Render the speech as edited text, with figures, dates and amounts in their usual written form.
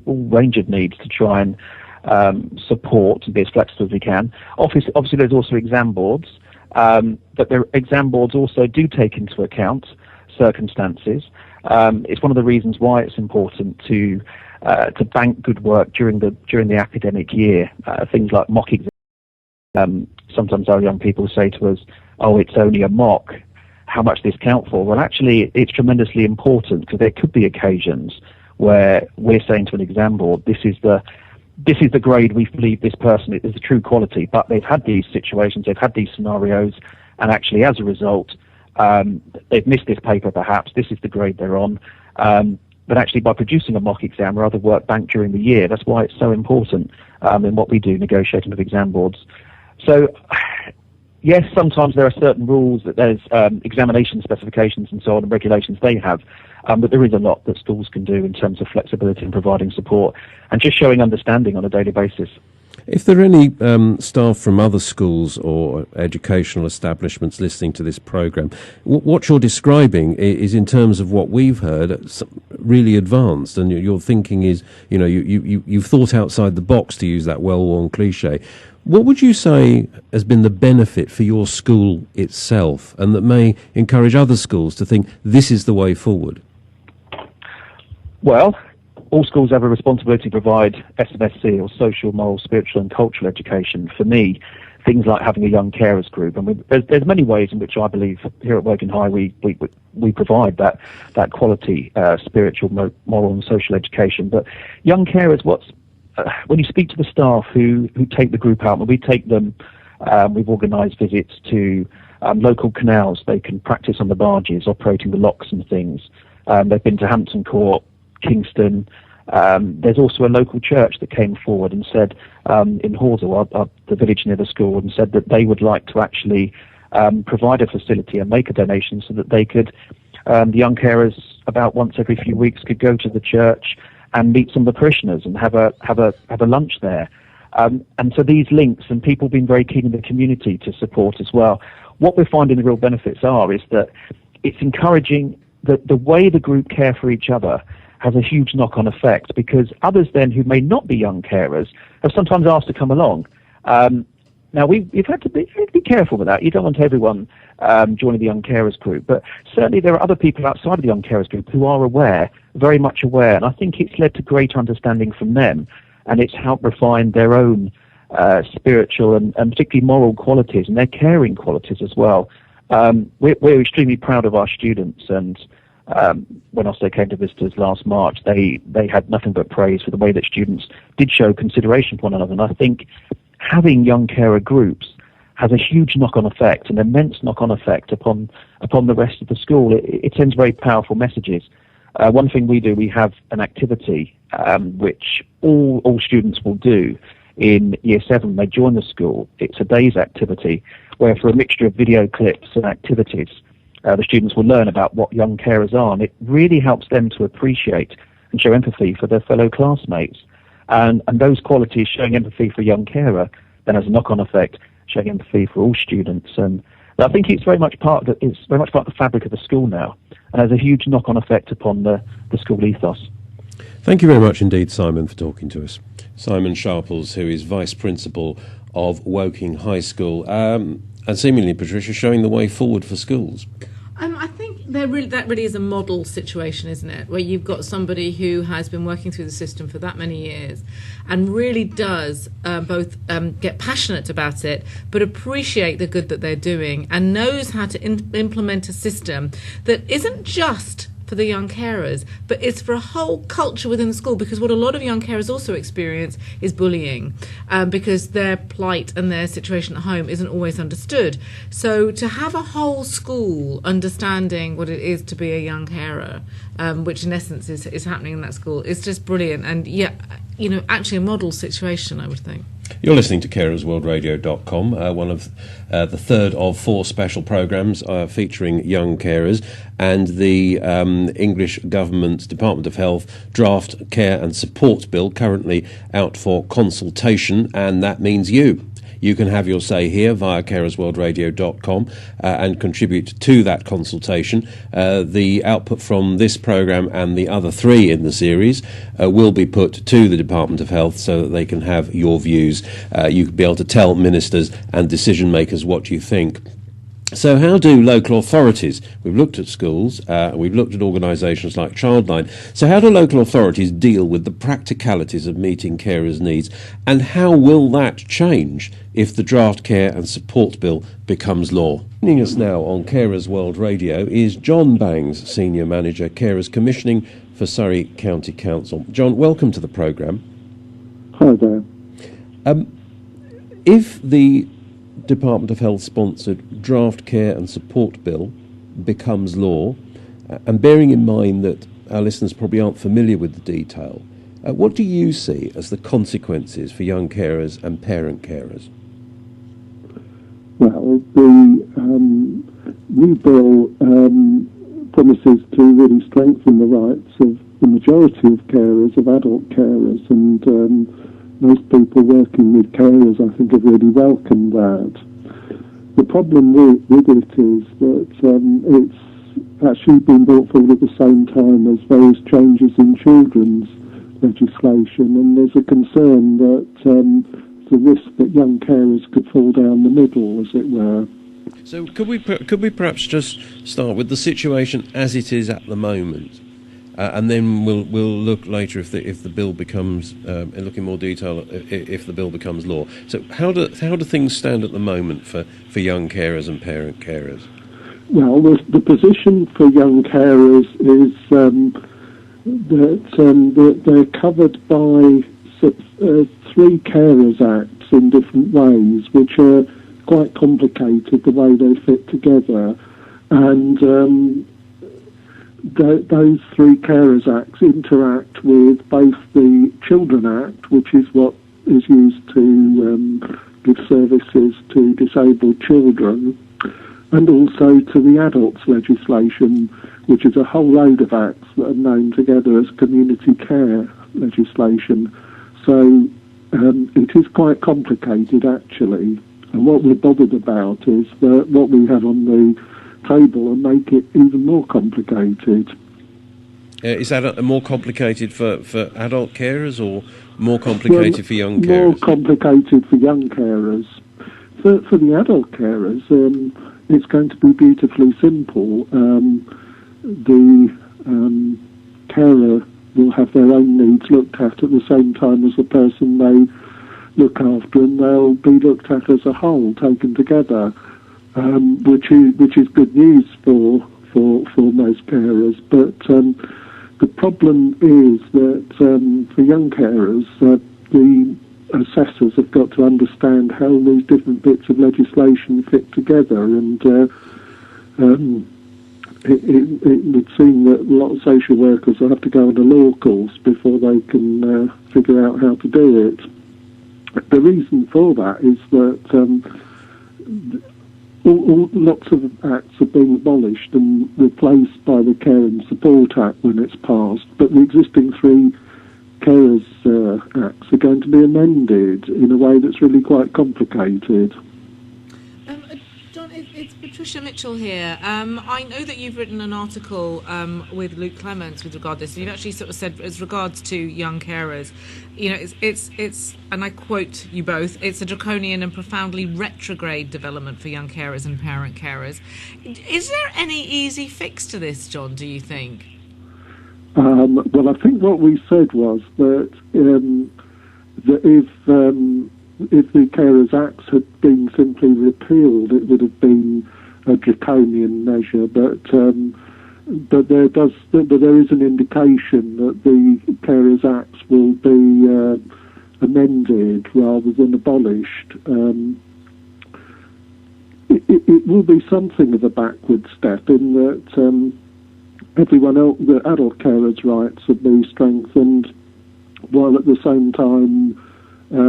all range of needs to try and support and be as flexible as we can. Obviously there's also exam boards, but the exam boards also do take into account circumstances. It's one of the reasons why it's important to bank good work during the academic year. Things like mock exams. Sometimes our young people say to us, "Oh, it's only a mock. How much does this count for?" Well, actually, it's tremendously important, because there could be occasions where we're saying to an exam board, "This is the grade we believe this person is the true quality," but they've had these situations, they've had these scenarios, and actually, as a result, they've missed this paper. Perhaps this is the grade they're on. But actually, by producing a mock exam or other work banked during the year, that's why it's so important in what we do, negotiating with exam boards. So, yes, sometimes there are certain rules, that there's examination specifications and so on, and regulations they have, but there is a lot that schools can do in terms of flexibility and providing support and just showing understanding on a daily basis. If there are any staff from other schools or educational establishments listening to this programme, what you're describing is, in terms of what we've heard, really advanced, and your thinking is, you've thought outside the box, to use that well-worn cliche. What would you say has been the benefit for your school itself, and that may encourage other schools to think this is the way forward? Well, all schools have a responsibility to provide SMSC, or social, moral, spiritual and cultural education. For me, things like having a young carers group, and there's many ways in which I believe here at Woking High we provide that quality spiritual, moral and social education. But young carers, when you speak to the staff who take the group out, when we take them, we've organised visits to local canals. They can practice on the barges, operating the locks and things. They've been to Hampton Court, Kingston. There's also a local church that came forward and said, in Horsell, the village near the school, and said that they would like to actually provide a facility and make a donation so that they could, the young carers, about once every few weeks, could go to the church and meet some of the parishioners and have a lunch there. And so these links, and people being very keen in the community to support as well. What we're finding the real benefits is that it's encouraging the way the group care for each other has a huge knock-on effect, because others then who may not be young carers have sometimes asked to come along. Now, we've had to be careful with that. You don't want everyone joining the young carers group, but certainly there are other people outside of the young carers group who are aware, very much aware, and I think it's led to greater understanding from them, and it's helped refine their own spiritual and particularly moral qualities, and their caring qualities as well. We're extremely proud of our students, and when Ofsted came to visit us last March, they had nothing but praise for the way that students did show consideration for one another. And I think having young carer groups has a huge knock-on effect, an immense knock-on effect upon the rest of the school. It sends very powerful messages. One thing we do, we have an activity which all students will do in Year 7 when they join the school. It's a day's activity where, for a mixture of video clips and activities, the students will learn about what young carers are, and it really helps them to appreciate and show empathy for their fellow classmates. And those qualities, showing empathy for a young carer, then has a knock-on effect, showing empathy for all students. And I think it's very much part of the fabric of the school now, and has a huge knock-on effect upon the school ethos. Thank you very much indeed, Simon, for talking to us. Simon Sharples, who is Vice Principal of Woking High School, and seemingly, Patricia, showing the way forward for schools. I think that really is a model situation, isn't it? Where you've got somebody who has been working through the system for that many years and really does both get passionate about it, but appreciate the good that they're doing, and knows how to implement a system that isn't just for the young carers, but it's for a whole culture within the school, because what a lot of young carers also experience is bullying, because their plight and their situation at home isn't always understood. So to have a whole school understanding what it is to be a young carer, which in essence is happening in that school, is just brilliant, and actually a model situation, I would think. You're listening to carersworldradio.com, one of the third of 4 special programmes featuring young carers, and the English Government Department of Health Draft Care and Support Bill currently out for consultation, and that means you. you can have your say here via carersworldradio.com and contribute to that consultation. The output from this programme and the other 3 in the series will be put to the Department of Health so that they can have your views. You can be able to tell ministers and decision makers what you think. So how do local authorities, we've looked at schools, we've looked at organisations like Childline, so how do local authorities deal with the practicalities of meeting carers' needs, and how will that change if the draft care and support bill becomes law? Joining us now on Carers World Radio is John Bangs, Senior Manager, Carers Commissioning for Surrey County Council. John, welcome to the programme. Hi there. If the Department of Health sponsored draft care and support bill becomes law, and bearing in mind that our listeners probably aren't familiar with the detail, what do you see as the consequences for young carers and parent carers? Well, the new bill promises to really strengthen the rights of the majority of carers, of adult carers, and most people working with carers, I think, have really welcomed that. The problem with it is that it's actually been brought forward at the same time as various changes in children's legislation, and there's a concern that the risk that young carers could fall down the middle, as it were. So could we perhaps just start with the situation as it is at the moment? And then we'll look later if the bill becomes look in more detail if the bill becomes law. So how do things stand at the moment for young carers and parent carers? Well, the position for young carers is that they're covered by 3 Carers Acts in different ways, which are quite complicated the way they fit together, and those 3 Carers Acts interact with both the Children Act, which is what is used to give services to disabled children, and also to the adults legislation, which is a whole load of acts that are known together as community care legislation. So it is quite complicated, actually, and what we're bothered about is that what we have on the table and make it even more complicated. Is that more complicated for adult carers or more complicated for young carers? More complicated for young carers. For the adult carers, it's going to be beautifully simple. The carer will have their own needs looked at the same time as the person they look after, and they'll be looked at as a whole, taken together. Which is good news for most carers, but the problem is that for young carers, the assessors have got to understand how these different bits of legislation fit together, and it would seem that a lot of social workers will have to go on a law course before they can figure out how to do it. The reason for that is that lots of acts are being abolished and replaced by the Care and Support Act when it's passed, but the existing 3 Carers Acts are going to be amended in a way that's really quite complicated. John, it's Patricia Mitchell here. I know that you've written an article with Luke Clements with regard to this. You've actually sort of said, as regards to young carers, you know, it's and I quote you both, it's a draconian and profoundly retrograde development for young carers and parent carers. Is there any easy fix to this, John, do you think? Well, I think what we said was that if the Carers Acts had been simply repealed, it would have been a draconian measure. But there is an indication that the Carers Acts will be amended rather than abolished. It will be something of a backward step in that everyone else, the adult carers' rights, will be strengthened, while at the same time